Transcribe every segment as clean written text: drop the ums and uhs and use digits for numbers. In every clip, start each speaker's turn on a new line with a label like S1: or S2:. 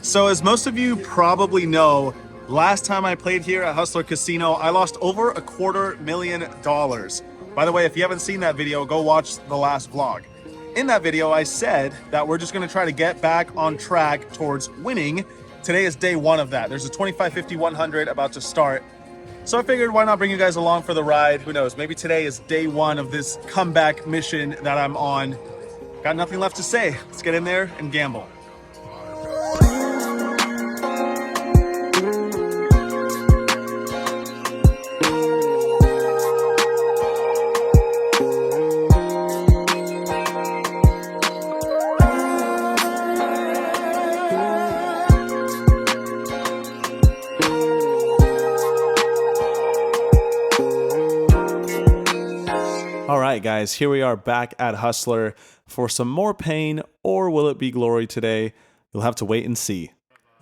S1: So as most of you probably know, last time I played here at Hustler Casino, I lost over $250,000. By the way, if you haven't seen that video, go watch the last vlog. In that video, I said that we're just gonna try to get back on track towards winning. Today is day one of that. There's a 25, 50, 100 about to start. So I figured why not bring you guys along for the ride? Who knows, maybe today is day one of this comeback mission that I'm on. Got nothing left to say. Let's get in there and gamble. All right, guys, here we are back at Hustler for some more pain, or will it be glory today? You'll have to wait and see.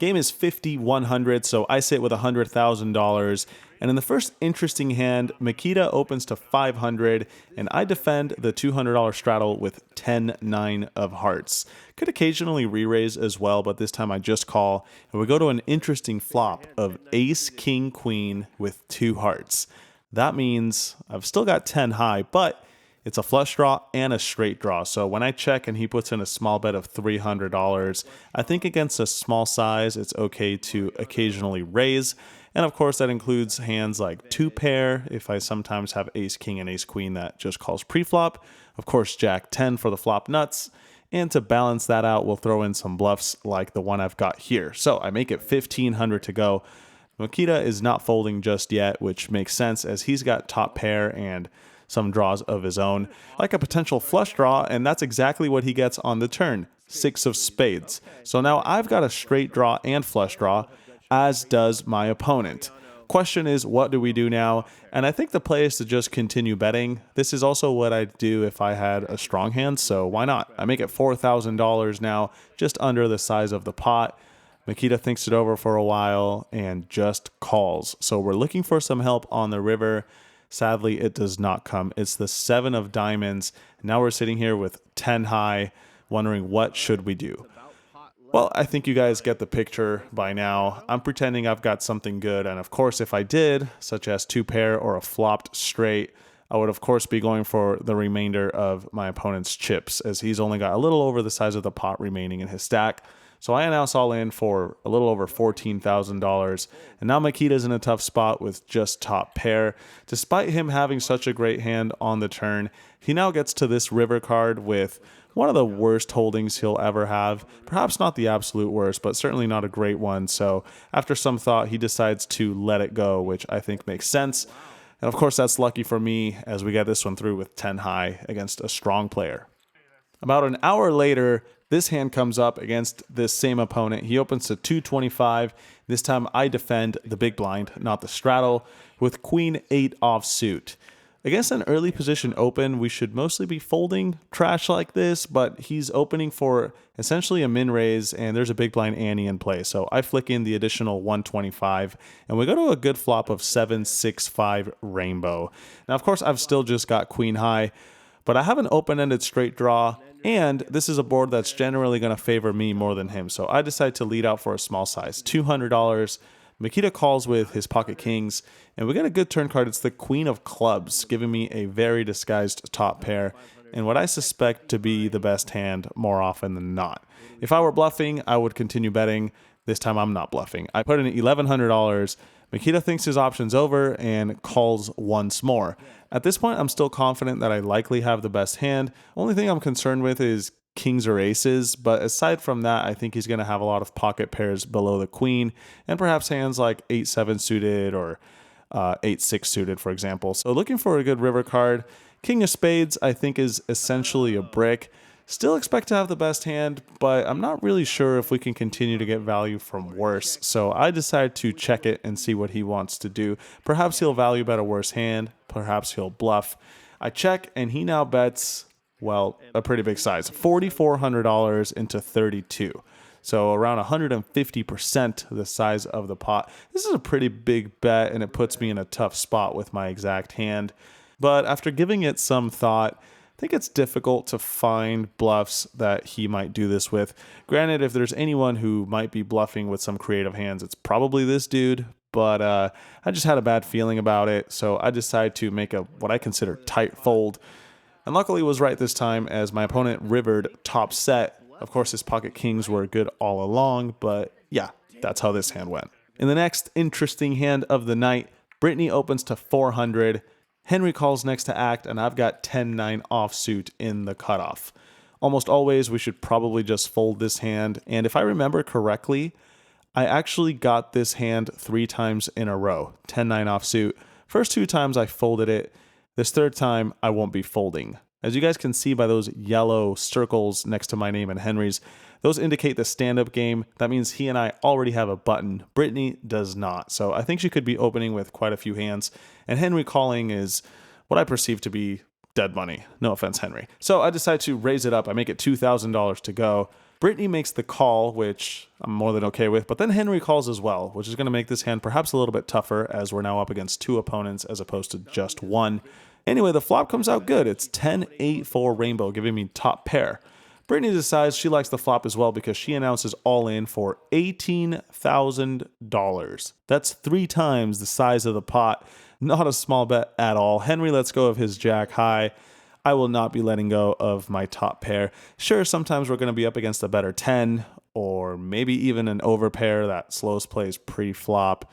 S1: Game is 50-100, so I sit with $100,000. And in the first interesting hand, Makita opens to 500, and I defend the $200 straddle with 10-9 of hearts. Could occasionally re-raise as well, but this time I just call, and we go to an interesting flop of ace, king, queen with 2 hearts. That means I've still got 10 high, but it's a flush draw and a straight draw. So when I check and he puts in a small bet of $300, I think against a small size, it's okay to occasionally raise. And of course, that includes hands like 2 pair, if I sometimes have ace king and ace queen that just calls pre-flop. Of course, jack 10 for the flop nuts. And to balance that out, we'll throw in some bluffs like the one I've got here. So I make it 1,500 to go. Makita is not folding just yet, which makes sense as he's got top pair and some draws of his own, like a potential flush draw, and that's exactly what he gets on the turn, 6 of spades. So now I've got a straight draw and flush draw, as does my opponent. Question is, what do we do now? And I think the play is to just continue betting. This is also what I'd do if I had a strong hand, so why not? I make it $4,000 now, just under the size of the pot. Makita thinks it over for a while and just calls. So we're looking for some help on the river. Sadly, it does not come. It's the 7 of diamonds. Now we're sitting here with 10 high, wondering what should we do? Well, I think you guys get the picture by now. I'm pretending I've got something good. And of course, if I did, such as 2 pair or a flopped straight, I would of course be going for the remainder of my opponent's chips, as he's only got a little over the size of the pot remaining in his stack. So I announce all in for a little over $14,000. And now Makita's in a tough spot with just top pair. Despite him having such a great hand on the turn, he now gets to this river card with one of the worst holdings he'll ever have. Perhaps not the absolute worst, but certainly not a great one. So after some thought, he decides to let it go, which I think makes sense. And of course, that's lucky for me as we get this one through with 10 high against a strong player. About an hour later, this hand comes up against this same opponent. He opens to 225. This time I defend the big blind, not the straddle, with queen 8 offsuit. Against an early position open, we should mostly be folding trash like this, but he's opening for essentially a min raise, and there's a big blind ante in play. So I flick in the additional 125, and we go to a good flop of 7-6-5 rainbow. Now, of course, I've still just got queen high, but I have an open-ended straight draw, and this is a board that's generally going to favor me more than him. So I decide to lead out for a small size, $200. Makita calls with his pocket kings, and we get a good turn card. It's the queen of clubs, giving me a very disguised top pair, and what I suspect to be the best hand more often than not. If I were bluffing, I would continue betting. This time I'm not bluffing. I put in $1,100. Makita thinks his option's over and calls once more. At this point, I'm still confident that I likely have the best hand. Only thing I'm concerned with is kings or aces, but aside from that, I think he's going to have a lot of pocket pairs below the queen, and perhaps hands like 8-7 suited or 8-6 suited, for example. So looking for a good river card. King of spades, I think, is essentially a brick. Still expect to have the best hand, but I'm not really sure if we can continue to get value from worse. So I decide to check it and see what he wants to do. Perhaps he'll value bet a worse hand. Perhaps he'll bluff. I check, and he now bets, well, a pretty big size, $4,400 into 32. So around 150% the size of the pot. This is a pretty big bet, and it puts me in a tough spot with my exact hand. But after giving it some thought, I think it's difficult to find bluffs that he might do this with. Granted, if there's anyone who might be bluffing with some creative hands, it's probably this dude, but I just had a bad feeling about it, so I decided to make a what I consider tight fold. And luckily was right this time as my opponent rivered top set. Of course, his pocket kings were good all along, but yeah, that's how this hand went. In the next interesting hand of the night, Brittany opens to 400. Henry calls next to act, and I've got 10-9 offsuit in the cutoff. Almost always, we should probably just fold this hand, and if I remember correctly, I actually got this hand 3 times in a row, 10-9 offsuit. First 2 times I folded it. This third time, I won't be folding. As you guys can see by those yellow circles next to my name and Henry's, those indicate the stand-up game. That means he and I already have a button. Brittany does not. So I think she could be opening with quite a few hands. And Henry calling is what I perceive to be dead money. No offense, Henry. So I decide to raise it up. I make it $2,000 to go. Brittany makes the call, which I'm more than okay with, but then Henry calls as well, which is going to make this hand perhaps a little bit tougher as we're now up against 2 opponents as opposed to just 1. Anyway, the flop comes out good. It's 10-8-4 rainbow, giving me top pair. Brittany decides she likes the flop as well because she announces all in for $18,000. That's 3 times the size of the pot. Not a small bet at all. Henry lets go of his jack high. I will not be letting go of my top pair. Sure, sometimes we're going to be up against a better 10 or maybe even an overpair that slows plays pre-flop.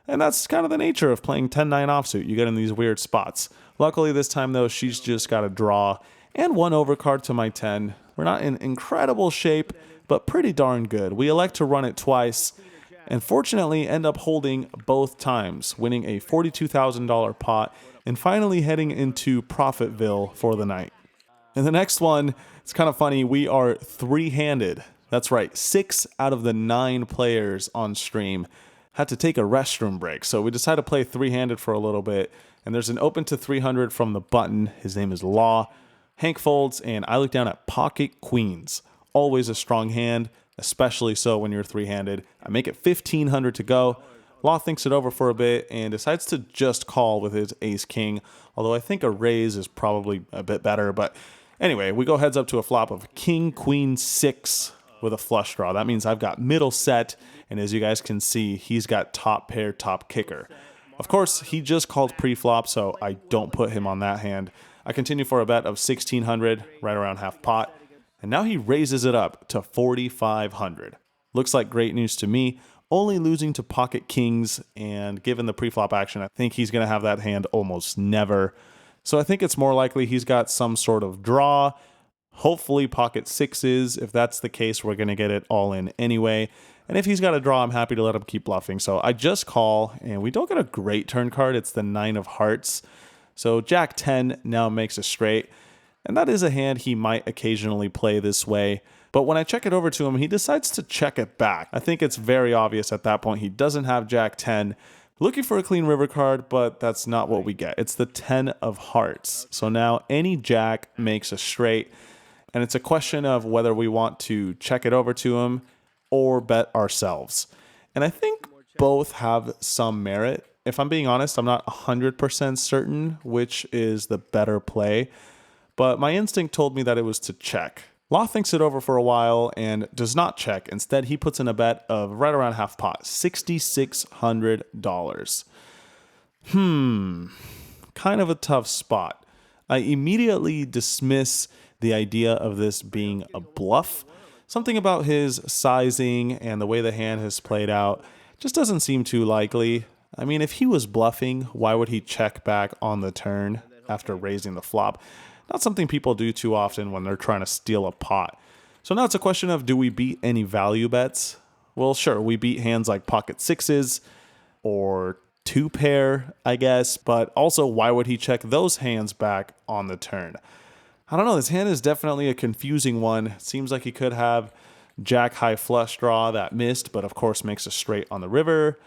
S1: And that's kind of the nature of playing 10-9 offsuit. You get in these weird spots. Luckily this time though, she's just got a draw and 1 overcard to my 10. We're not in incredible shape, but pretty darn good. We elect to run it twice and fortunately end up holding both times, winning a $42,000 pot and finally heading into Profitville for the night. In the next one, it's kind of funny. We are 3-handed. That's right. 6 out of the 9 players on stream had to take a restroom break. So we decided to play 3-handed for a little bit. And there's an open to 300 from the button. His name is Law. Hank folds, and I look down at pocket queens. Always a strong hand, especially so when you're 3-handed. I make it 1,500 to go. Law thinks it over for a bit and decides to just call with his ace-king, although I think a raise is probably a bit better. But anyway, we go heads up to a flop of king-queen-6 with a flush draw. That means I've got middle set, and as you guys can see, he's got top pair, top kicker. Of course, he just called pre-flop, so I don't put him on that hand. I continue for a bet of 1,600, right around half pot, and now he raises it up to 4,500. Looks like great news to me, only losing to pocket kings, and given the pre-flop action, I think he's going to have that hand almost never. So I think it's more likely he's got some sort of draw, hopefully pocket 6s. If that's the case, we're going to get it all in anyway. And if he's got a draw, I'm happy to let him keep bluffing. So I just call, and we don't get a great turn card. It's the 9 of hearts. So Jack 10 now makes a straight. And that is a hand he might occasionally play this way. But when I check it over to him, he decides to check it back. I think it's very obvious at that point he doesn't have Jack 10. Looking for a clean river card, but that's not what we get. It's the 10 of hearts. So now any Jack makes a straight. And it's a question of whether we want to check it over to him or bet ourselves. And I think both have some merit. If I'm being honest, I'm not 100% certain which is the better play, but my instinct told me that it was to check. Law thinks it over for a while and does not check. Instead, he puts in a bet of right around half pot, $6,600. Kind of a tough spot. I immediately dismiss the idea of this being a bluff. Something about his sizing and the way the hand has played out just doesn't seem too likely. I mean, if he was bluffing, why would he check back on the turn after raising the flop? Not something people do too often when they're trying to steal a pot. So now it's a question of, do we beat any value bets? Well, sure, we beat hands like pocket 6s or 2 pair, I guess, but also why would he check those hands back on the turn? I don't know, this hand is definitely a confusing one. It seems like he could have Jack high flush draw that missed, but of course makes a straight on the river.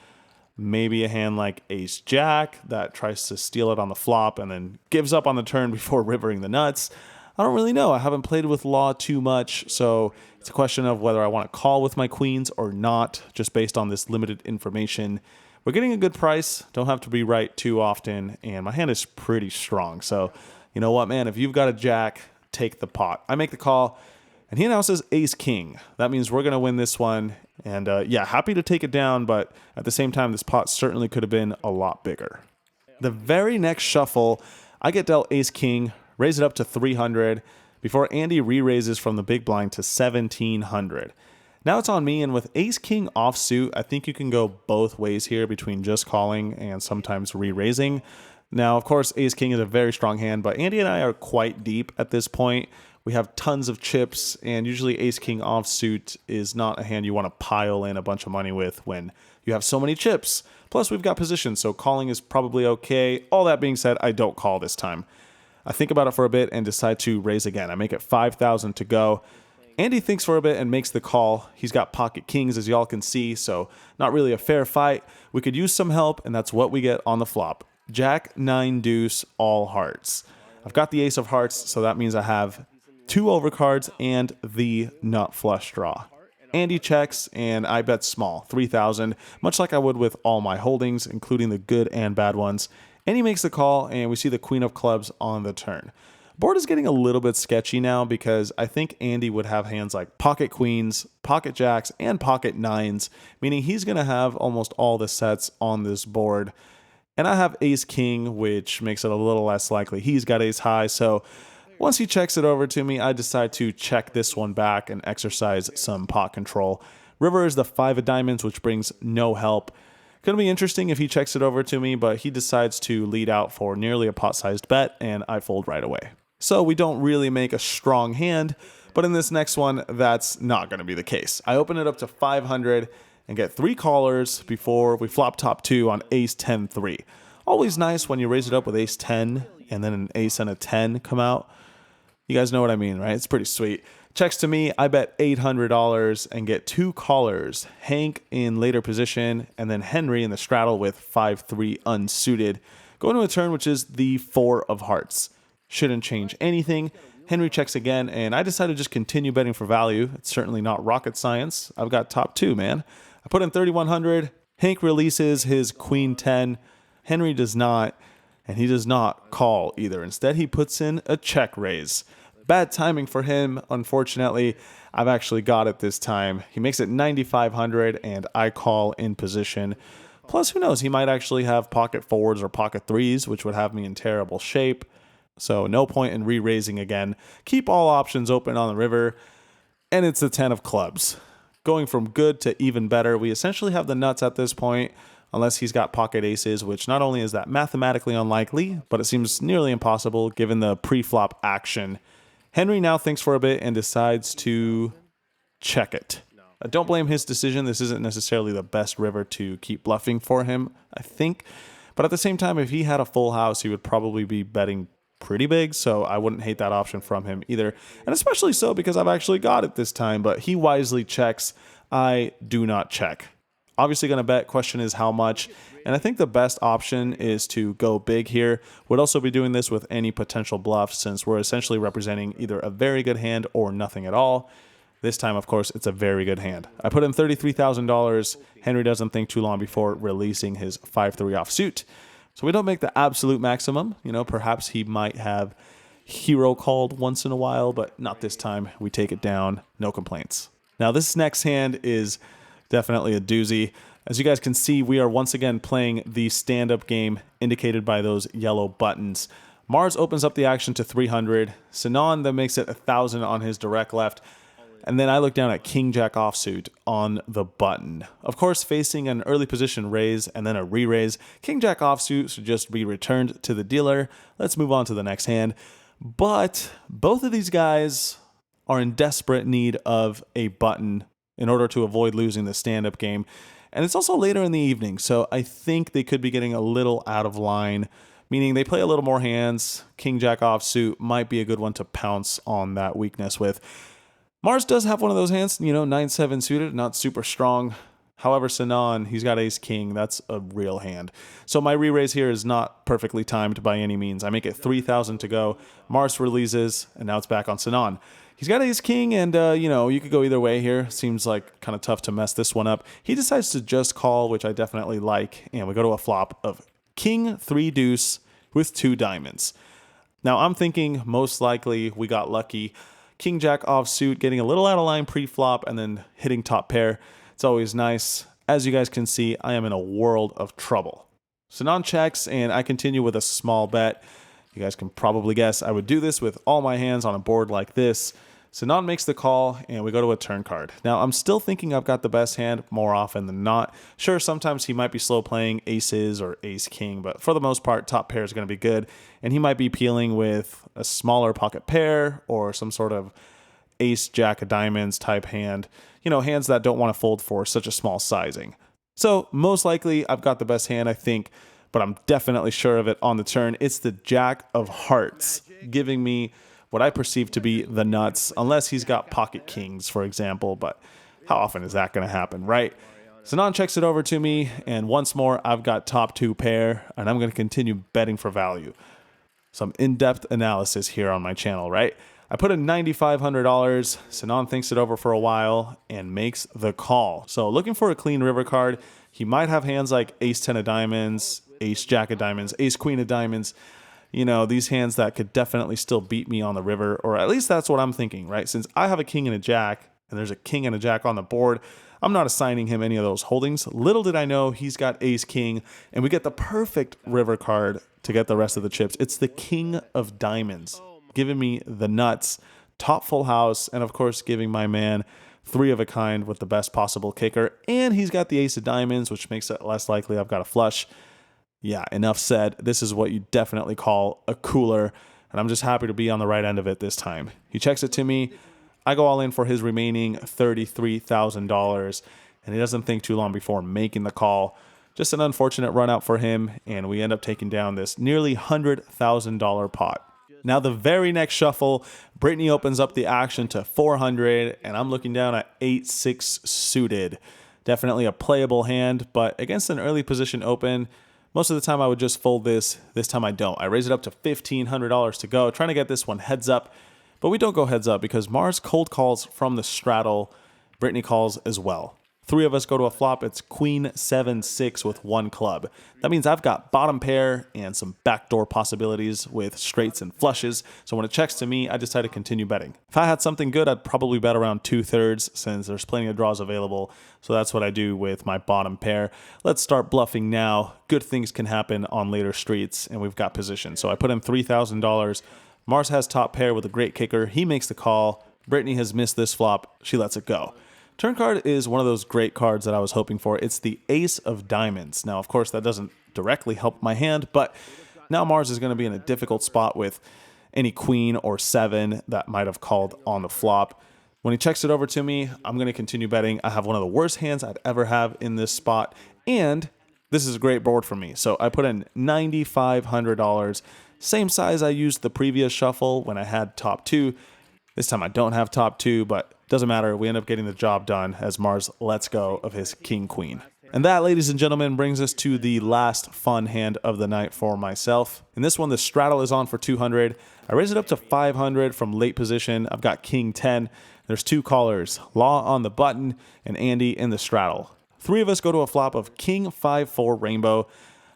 S1: Maybe a hand like ace jack that tries to steal it on the flop and then gives up on the turn before rivering the nuts. I don't really know. I haven't played with Law too much, so it's a question of whether I want to call with my queens or not, just based on this limited information. We're getting a good price, don't have to be right too often, and my hand is pretty strong, so you know what, man, if you've got a jack, take the pot. I make the call, and he announces ace king. That means we're going to win this one. And yeah, happy to take it down, but at the same time, this pot certainly could have been a lot bigger. The very next shuffle, I get dealt ace king, raise it up to 300 before Andy re-raises from the big blind to 1700. Now it's on me, and with ace king offsuit, I think you can go both ways here between just calling and sometimes re-raising. Now, of course, ace king is a very strong hand, but Andy and I are quite deep at this point. We have tons of chips, and usually ace king offsuit is not a hand you want to pile in a bunch of money with when you have so many chips. Plus, we've got position, so calling is probably okay. All that being said, I don't call this time. I think about it for a bit and decide to raise again. I make it 5,000 to go. Andy thinks for a bit and makes the call. He's got pocket kings, as y'all can see, so not really a fair fight. We could use some help, and that's what we get on the flop. Jack, 9, deuce, all hearts. I've got the ace of hearts, so that means I have 2 overcards and the nut flush draw. Andy checks, and I bet small, 3,000, much like I would with all my holdings, including the good and bad ones. Andy makes the call, and we see the queen of clubs on the turn. Board is getting a little bit sketchy now because I think Andy would have hands like pocket queens, pocket jacks, and pocket nines, meaning he's going to have almost all the sets on this board. And I have ace king, which makes it a little less likely. He's got ace high, so once he checks it over to me, I decide to check this one back and exercise some pot control. River is the 5 of diamonds, which brings no help. Going to be interesting if he checks it over to me, but he decides to lead out for nearly a pot-sized bet, and I fold right away. So we don't really make a strong hand, but in this next one, that's not going to be the case. I open it up to 500 and get 3 callers before we flop top 2 on ace 10-3. Always nice when you raise it up with ace 10 and then an ace and a 10 come out. You guys know what I mean, right? It's pretty sweet. Checks to me, I bet $800 and get 2 callers. Hank in later position, and then Henry in the straddle with 5-3 unsuited. Going to a turn which is the 4 of hearts. Shouldn't change anything. Henry checks again, and I decide to just continue betting for value. It's certainly not rocket science. I've got top 2, man. I put in 3,100. Hank releases his queen 10. Henry does not, and he does not call either. Instead, he puts in a check raise. Bad timing for him, unfortunately. I've actually got it this time. He makes it 9,500, and I call in position. Plus, who knows, he might actually have pocket 4s or pocket 3s, which would have me in terrible shape. So no point in re-raising again. Keep all options open on the river, and it's the 10 of clubs. Going from good to even better, we essentially have the nuts at this point, unless he's got pocket aces, which not only is that mathematically unlikely, but it seems nearly impossible given the pre-flop action. Henry now thinks for a bit and decides to check it. I don't blame his decision. This isn't necessarily the best river to keep bluffing for him, I think. But at the same time, if he had a full house, he would probably be betting pretty big, so I wouldn't hate that option from him either. And especially so because I've actually got it this time, but he wisely checks. I do not check. Obviously going to bet. Question is how much. And I think the best option is to go big here. Would also be doing this with any potential bluff since we're essentially representing either a very good hand or nothing at all. This time, of course, it's a very good hand. I put in $33,000. Henry doesn't think too long before releasing his 5-3 offsuit. So we don't make the absolute maximum. You know, perhaps he might have hero called once in a while, but not this time. We take it down. No complaints. Now, this next hand is definitely a doozy. As you guys can see, we are once again playing the stand-up game indicated by those yellow buttons. Mars opens up the action to 300. Sinan then makes it 1,000 on his direct left. And then I look down at King Jack offsuit on the button. Of course, facing an early position raise and then a re-raise, King Jack offsuit should just be returned to the dealer. Let's move on to the next hand. But both of these guys are in desperate need of a button in order to avoid losing the stand-up game. And it's also later in the evening, so I think they could be getting a little out of line, meaning they play a little more hands. King Jack offsuit might be a good one to pounce on that weakness with. Mars does have one of those hands, 9-7 suited, not super strong. However, Sinan, he's got ace king. That's a real hand. So my re-raise here is not perfectly timed by any means. I make it 3,000 to go. Mars releases, and now it's back on Sinan. He's got ace king, and, you could go either way here. Seems like kind of tough to mess this one up. He decides to just call, which I definitely like, and we go to a flop of king 3 deuce with 2 diamonds. Now I'm thinking most likely we got lucky. King Jack offsuit, getting a little out of line pre-flop and then hitting top pair. It's always nice. As you guys can see, I am in a world of trouble. Sinan checks and I continue with a small bet. You guys can probably guess I would do this with all my hands on a board like this. Sinan makes the call and we go to a turn card. Now I'm still thinking I've got the best hand more often than not. Sure, sometimes he might be slow playing aces or ace king, but for the most part, top pair is going to be good. And he might be peeling with a smaller pocket pair or some sort of ace jack of diamonds type hand. You know, hands that don't want to fold for such a small sizing. So most likely I've got the best hand, I think, but I'm definitely sure of it on the turn. It's the Jack of Hearts, giving me what I perceive to be the nuts, unless he's got pocket kings, for example, but how often is that going to happen, right? Sinan checks it over to me, and once more, I've got top two pair, and I'm going to continue betting for value. Some in-depth analysis here on my channel, right? I put in $9,500. Sinan thinks it over for a while and makes the call. So looking for a clean river card. He might have hands like ace-10 of diamonds, ace-jack of diamonds, ace-queen of diamonds. You know, these hands that could definitely still beat me on the river, or at least that's what I'm thinking, right? Since I have a king and a jack, and there's a king and a jack on the board, I'm not assigning him any of those holdings. Little did I know he's got ace king, and we get the perfect river card to get the rest of the chips. It's the king of diamonds, giving me the nuts, top full house, and of course giving my man three of a kind with the best possible kicker. And he's got the ace of diamonds, which makes it less likely I've got a flush. Yeah, enough said. This is what you definitely call a cooler, and I'm just happy to be on the right end of it this time. He checks it to me. I go all in for his remaining $33,000, and he doesn't think too long before making the call. Just an unfortunate run out for him, and we end up taking down this nearly $100,000 pot. Now the very next shuffle, Brittany opens up the action to 400, and I'm looking down at 8-6 suited. Definitely a playable hand, but against an early position open, most of the time I would just fold this. This time I don't. I raise it up to $1,500 to go, trying to get this one heads up. But we don't go heads up because Mars cold calls from the straddle. Brittany calls as well. Three of us go to a flop. It's queen 7-6 with one club. That means I've got bottom pair and some backdoor possibilities with straights and flushes. So when it checks to me, I decide to continue betting. If I had something good, I'd probably bet around 2/3 since there's plenty of draws available. So that's what I do with my bottom pair. Let's start bluffing now. Good things can happen on later streets, and we've got position. So I put in $3,000. Mars has top pair with a great kicker. He makes the call. Brittany has missed this flop. She lets it go. Turn card is one of those great cards that I was hoping for. It's the ace of diamonds. Now, of course, that doesn't directly help my hand, but now Mars is going to be in a difficult spot with any queen or 7 that might have called on the flop. When he checks it over to me, I'm going to continue betting. I have one of the worst hands I'd ever have in this spot, and this is a great board for me. So I put in $9,500. Same size I used the previous shuffle when I had top 2. This time I don't have top 2, but doesn't matter. We end up getting the job done as Mars lets go of his king-queen. And that, ladies and gentlemen, brings us to the last fun hand of the night for myself. In this one, the straddle is on for 200. I raise it up to 500 from late position. I've got king 10. There's 2 callers, Law on the button and Andy in the straddle. 3 of us go to a flop of king 5-4 rainbow.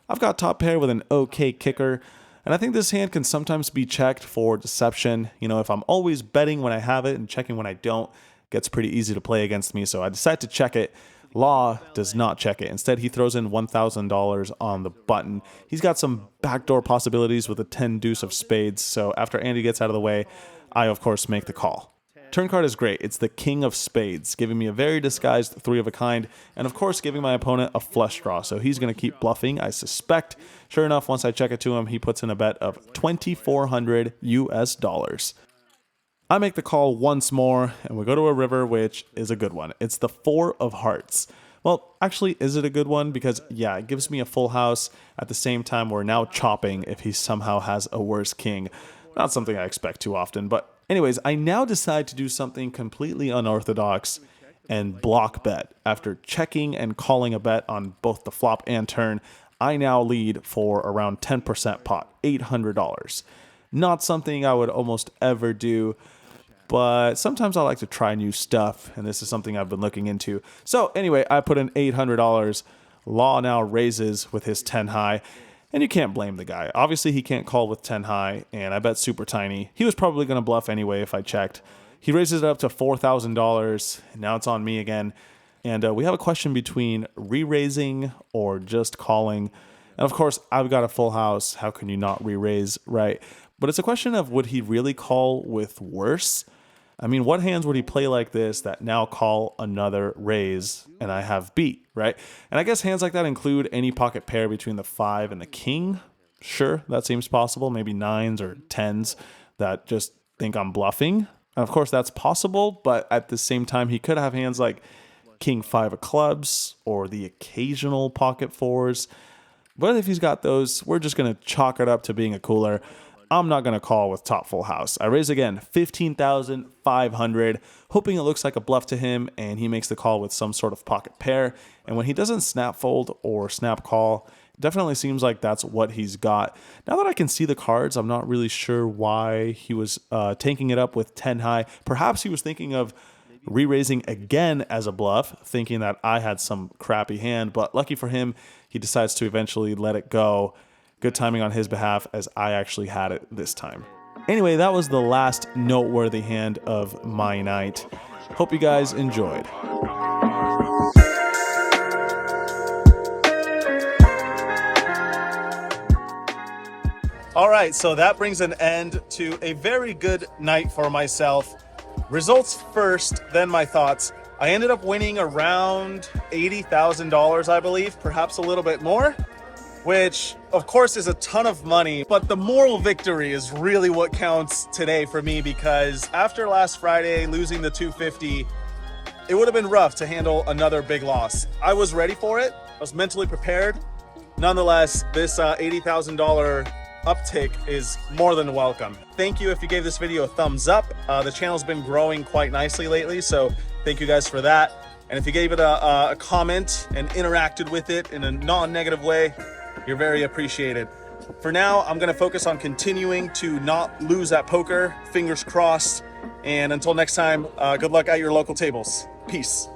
S1: I've got top pair with an okay kicker. And I think this hand can sometimes be checked for deception. You know, if I'm always betting when I have it and checking when I don't, it gets pretty easy to play against me. So I decide to check it. Law does not check it. Instead, he throws in $1,000 on the button. He's got some backdoor possibilities with a 10 deuce of spades. So after Andy gets out of the way, I, of course, make the call. Turn card is great. It's the king of spades, giving me a very disguised 3 of a kind, and of course giving my opponent a flush draw. So he's going to keep bluffing, I suspect. Sure enough, once I check it to him, he puts in a bet of $2,400 US. I make the call once more, and we go to a river, which is a good one. It's the 4 of hearts. Well, actually, is it a good one? Because, yeah, it gives me a full house. At the same time, we're now chopping if he somehow has a worse king. Not something I expect too often, but anyways, I now decide to do something completely unorthodox and block bet. After checking and calling a bet on both the flop and turn, I now lead for around 10% pot, $800. Not something I would almost ever do, but sometimes I like to try new stuff, and this is something I've been looking into. So anyway, I put in $800. Law now raises with his 10 high, And you can't blame the guy. Obviously, he can't call with 10 high, and I bet super tiny. He was probably going to bluff anyway if I checked. He raises it up to $4,000, and now it's on me again. And we have a question between re-raising or just calling. And of course, I've got a full house. How can you not re-raise, right? But it's a question of, would he really call with worse? I mean, what hands would he play like this that now call another raise and I have beat, right? And I guess hands like that include any pocket pair between the 5 and the king. Sure, that seems possible. Maybe 9s or 10s that just think I'm bluffing. And of course, that's possible, but at the same time, he could have hands like king 5 of clubs or the occasional pocket 4s. But if he's got those, we're just going to chalk it up to being a cooler. I'm not going to call with top full house. I raise again, 15,500, hoping it looks like a bluff to him and he makes the call with some sort of pocket pair. And when he doesn't snap fold or snap call, it definitely seems like that's what he's got. Now that I can see the cards, I'm not really sure why he was tanking it up with 10 high. Perhaps he was thinking of re-raising again as a bluff, thinking that I had some crappy hand, but lucky for him, he decides to eventually let it go. Good timing on his behalf, as I actually had it this time. Anyway, that was the last noteworthy hand of my night. Hope you guys enjoyed. All right, so that brings an end to a very good night for myself. Results first, then my thoughts. I ended up winning around $80,000, I believe, perhaps a little bit more, which of course is a ton of money, but the moral victory is really what counts today for me, because after last Friday losing the 250, it would have been rough to handle another big loss. I was ready for it. I was mentally prepared. Nonetheless, this $80,000 uptick is more than welcome. Thank you if you gave this video a thumbs up. The channel's been growing quite nicely lately, so thank you guys for that. And if you gave it a comment and interacted with it in a non-negative way, you're very appreciated. For now, I'm gonna focus on continuing to not lose at poker, fingers crossed. And until next time, good luck at your local tables. Peace.